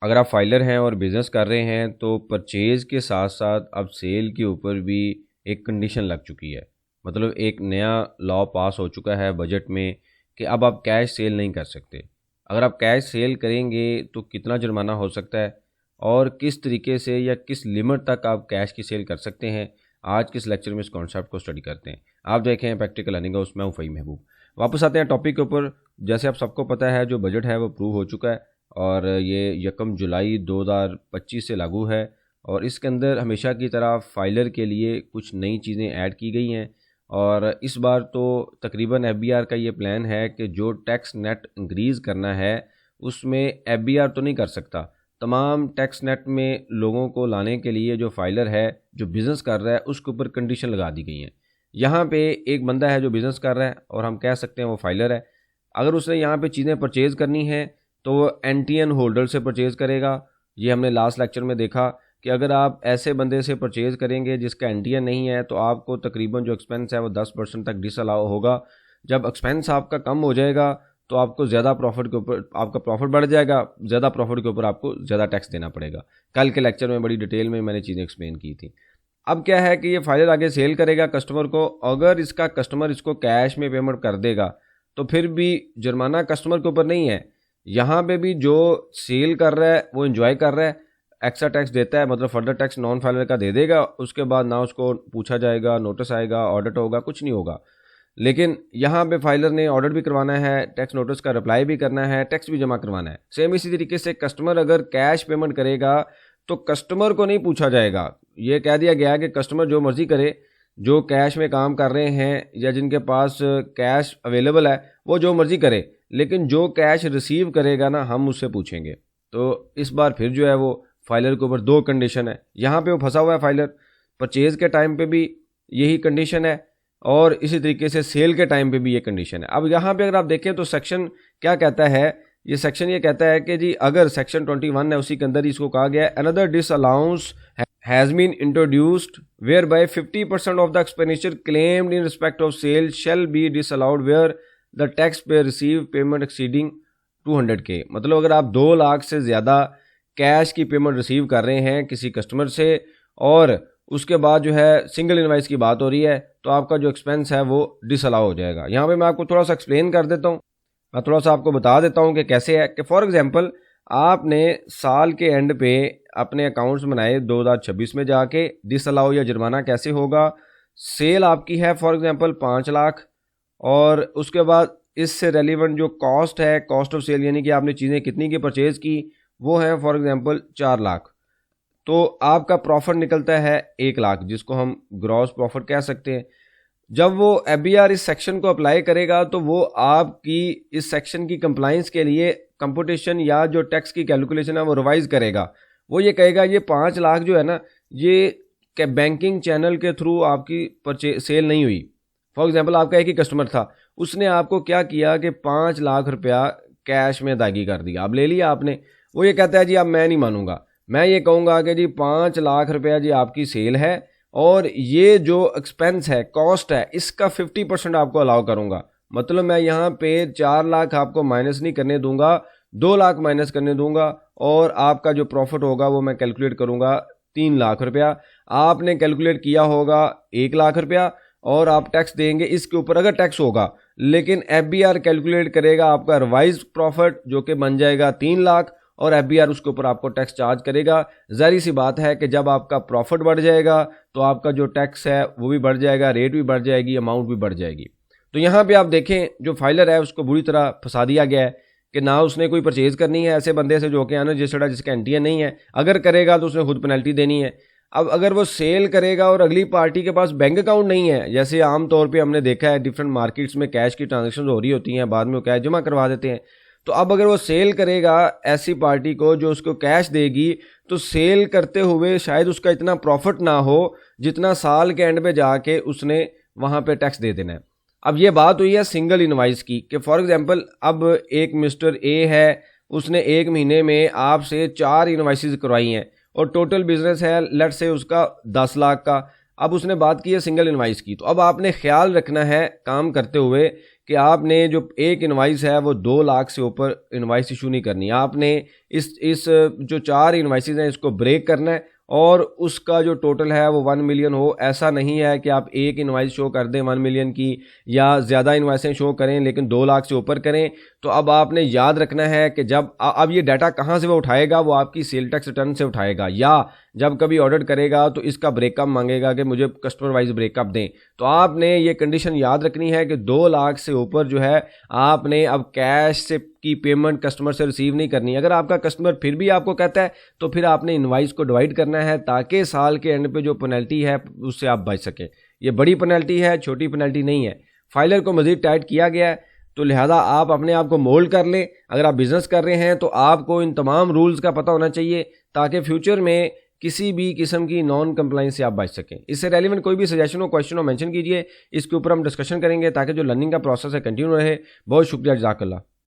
अगर आप फाइलर हैं और बिज़नेस कर रहे हैं तो परचेज़ के साथ साथ अब सेल के ऊपर भी एक कंडीशन लग चुकी है। मतलब एक नया लॉ पास हो चुका है बजट में कि अब आप कैश सेल नहीं कर सकते। अगर आप कैश सेल करेंगे तो कितना जुर्माना हो सकता है और किस तरीके से या किस लिमिट तक आप कैश की सेल कर सकते हैं, आज के इस लेक्चर में इस कॉन्सेप्ट को स्टडी करते हैं। आप देखें प्रैक्टिकल अर्निंग हाउस, मैं हूं फ़हीम महबूब। वापस आते हैं टॉपिक के ऊपर। जैसे आप सबको पता है जो बजट है वो अप्रूव हो चुका है और ये 1 जुलाई 2025 से लागू है और इसके अंदर हमेशा की तरह फाइलर के लिए कुछ नई चीज़ें ऐड की गई हैं। और इस बार तो तकरीबन एफबीआर का ये प्लान है कि जो टैक्स नेट इंक्रीज़ करना है उसमें एफबीआर तो नहीं कर सकता। तमाम टैक्स नेट में लोगों को लाने के लिए जो फाइलर है, जो बिज़नेस कर रहा है, उसके ऊपर कंडीशन लगा दी गई हैं। यहाँ पे एक बंदा है जो बिज़नेस कर रहा है और हम कह सकते हैं वो फाइलर है। अगर उसने यहाँ पे चीज़ें परचेज़ करनी है तो वो एनटीएन होल्डर से परचेज़ करेगा। ये हमने लास्ट लेक्चर में देखा कि अगर आप ऐसे बंदे से परचेज़ करेंगे जिसका एनटीएन नहीं है तो आपको तकरीबन जो एक्सपेंस है वो 10% तक डिसअलाउ होगा। जब एक्सपेंस आपका कम हो जाएगा तो आपको ज़्यादा प्रॉफिट के ऊपर, आपका प्रॉफिट बढ़ जाएगा, ज़्यादा प्रॉफिट के ऊपर आपको ज़्यादा टैक्स देना पड़ेगा। कल के लेक्चर में बड़ी डिटेल में मैंने चीज़ें एक्सप्लेन की थी। अब क्या है कि ये फाइलर आगे सेल करेगा कस्टमर को, अगर इसका कस्टमर इसको कैश में पेमेंट कर देगा तो फिर भी जुर्माना कस्टमर के ऊपर नहीं है। यहाँ पे भी जो सेल कर रहा है वो एंजॉय कर रहा है, एक्स्ट्रा टैक्स देता है, मतलब फर्दर टैक्स नॉन फाइलर का दे देगा। उसके बाद ना उसको पूछा जाएगा, नोटिस आएगा, ऑडिट होगा, कुछ नहीं होगा। लेकिन यहाँ पे फाइलर ने ऑडिट भी करवाना है, टैक्स नोटिस का रिप्लाई भी करना है, टैक्स भी जमा करवाना है। सेम इसी तरीके से कस्टमर अगर कैश पेमेंट करेगा तो कस्टमर को नहीं पूछा जाएगा। ये कह दिया गया कि कस्टमर जो मर्जी करे, जो कैश में काम कर रहे हैं या जिनके पास कैश अवेलेबल है वो जो मर्जी करे, लेकिन जो कैश रिसीव करेगा ना हम उससे पूछेंगे। तो इस बार फिर जो है वो फाइलर के ऊपर 2 कंडीशन है। यहाँ पे वो फंसा हुआ है फाइलर, परचेज के टाइम पे भी यही कंडीशन है और इसी तरीके से सेल के टाइम पे भी ये कंडीशन है। अब यहाँ पे अगर आप देखें तो सेक्शन क्या कहता है, ये सेक्शन ये कहता है कि जी अगर सेक्शन 21 है उसी के अंदर इसको कहा गया है, another disallowance has been introduced where by 50% of the expenditure claimed in respect of sale shall be disallowed where the taxpayer receive payment exceeding 200K। मतलब अगर आप 2 लाख से ज़्यादा कैश की पेमेंट रिसीव कर रहे हैं किसी कस्टमर से और उसके बाद जो है सिंगल इनवाइस की बात हो रही है तो आपका जो एक्सपेंस है वो डिसअलाउ हो जाएगा। यहाँ पे मैं आपको थोड़ा सा एक्सप्लेन कर देता हूँ, मैं थोड़ा सा आपको बता देता हूँ कि कैसे है। कि फॉर एग्जांपल आपने साल के एंड पे अपने अकाउंट्स बनाए 2026 में, जाके डिसअलाउ या जुर्माना कैसे होगा। सेल आपकी है फॉर एग्जांपल 5 लाख और उसके बाद इससे रेलिवेंट जो कॉस्ट है, कॉस्ट ऑफ सेल यानी कि आपने चीज़ें कितनी की परचेज़ की, वो है फॉर एग्जांपल 4 लाख। तो आपका प्रॉफिट निकलता है 1 लाख, जिसको हम ग्रॉस प्रॉफिट कह सकते हैं। जब वो एफबीआर इस सेक्शन को अप्लाई करेगा तो वो आपकी इस सेक्शन की कंप्लाइंस के लिए कंप्यूटेशन या जो टैक्स की कैलकुलेशन है वो रिवाइज करेगा। वो ये कहेगा ये 5 लाख जो है ना, ये बैंकिंग चैनल के थ्रू आपकी सेल नहीं हुई। फॉर एग्जांपल आपका एक ही कस्टमर था, उसने आपको क्या किया कि 5 लाख रुपया कैश में अदायगी कर दिया, अब ले लिया आपने। वो ये कहता है जी अब मैं नहीं मानूंगा, मैं ये कहूँगा कि जी 5 लाख रुपया जी आपकी सेल है और ये जो एक्सपेंस है, कॉस्ट है, इसका 50% आपको अलाउ करूँगा। मतलब मैं यहाँ पे 4 लाख आपको माइनस नहीं करने दूंगा, 2 लाख माइनस करने दूंगा और आपका जो प्रॉफिट होगा वो मैं कैलकुलेट करूँगा 3 लाख रुपया। आपने कैलकुलेट किया होगा 1 लाख रुपया और आप टैक्स देंगे इसके ऊपर अगर टैक्स होगा, लेकिन एफबीआर कैलकुलेट करेगा आपका रिवाइज प्रॉफिट जो कि बन जाएगा 3 लाख और एफबीआर उसके ऊपर आपको टैक्स चार्ज करेगा। जाहिर सी बात है कि जब आपका प्रॉफिट बढ़ जाएगा तो आपका जो टैक्स है वो भी बढ़ जाएगा, रेट भी बढ़ जाएगी, अमाउंट भी बढ़ जाएगी। तो यहाँ पे आप देखें जो फाइलर है उसको बुरी तरह फंसा दिया गया है कि ना उसने कोई परचेज करनी है ऐसे बंदे से जो कि अनरजिस्टर्ड है, जिसका एनटीएन नहीं है। अगर करेगा तो उसने खुद पेनल्टी देनी है। अब अगर वो सेल करेगा और अगली पार्टी के पास बैंक अकाउंट नहीं है, जैसे आम तौर पे हमने देखा है डिफरेंट मार्केट्स में कैश की ट्रांजैक्शन हो रही होती हैं, बाद में वो कैश जमा करवा देते हैं। तो अब अगर वो सेल करेगा ऐसी पार्टी को जो उसको कैश देगी, तो सेल करते हुए शायद उसका इतना प्रॉफिट ना हो जितना साल के एंड पे जाके उसने वहाँ पे टैक्स दे देना है। अब ये बात हुई है सिंगल इनवाइस की कि फॉर एग्जांपल अब एक मिस्टर ए है, उसने 1 महीने में आपसे 4 इनवाइसेस करवाई हैं और टोटल बिजनेस है लेट्स से उसका 10 लाख का। अब उसने बात की है सिंगल इनवाइस की, तो अब आपने ख्याल रखना है काम करते हुए कि आपने जो एक इनवाइस है वो 2 लाख से ऊपर इनवाइस इशू नहीं करनी। आपने इस जो 4 इनवाइसेस हैं इसको ब्रेक करना है और उसका जो टोटल है वो 1 मिलियन हो। ऐसा नहीं है कि आप एक इनवाइस शो कर दें 1 मिलियन की या ज़्यादा इनवाइसें शो करें लेकिन 2 लाख से ऊपर करें। तो अब आपने याद रखना है कि जब अब ये डाटा कहाँ से वो उठाएगा, वो आपकी सेल टैक्स रिटर्न से उठाएगा या जब कभी ऑडिट करेगा तो इसका ब्रेकअप मांगेगा कि मुझे कस्टमर वाइज ब्रेकअप दें। तो आपने ये कंडीशन याद रखनी है कि 2 लाख से ऊपर जो है आपने अब कैश से की पेमेंट कस्टमर से रिसीव नहीं करनी। अगर आपका कस्टमर फिर भी आपको कहता है तो फिर आपने इनवाइस को डिवाइड करना है ताकि साल के एंड पे जो पेनल्टी है उससे आप बच सकें। ये बड़ी पेनल्टी है, छोटी पेनल्टी नहीं है। फाइलर को मज़ीद टाइट किया गया है तो लिहाजा आप अपने आप को मोल्ड कर लें। अगर आप बिज़नेस कर रहे हैं तो आपको इन तमाम रूल्स का पता होना चाहिए ताकि फ्यूचर में किसी भी किस्म की नॉन कंप्लाइंस से आप बच सकें। इससे रेलिवेंट कोई भी सजेशन हो, क्वेश्चन हो, मेंशन कीजिए। इसके ऊपर हम डिस्कशन करेंगे ताकि जो लर्निंग का प्रोसेस है कंटिन्यू रहे। बहुत शुक्रिया, जज़ाकल्लाह।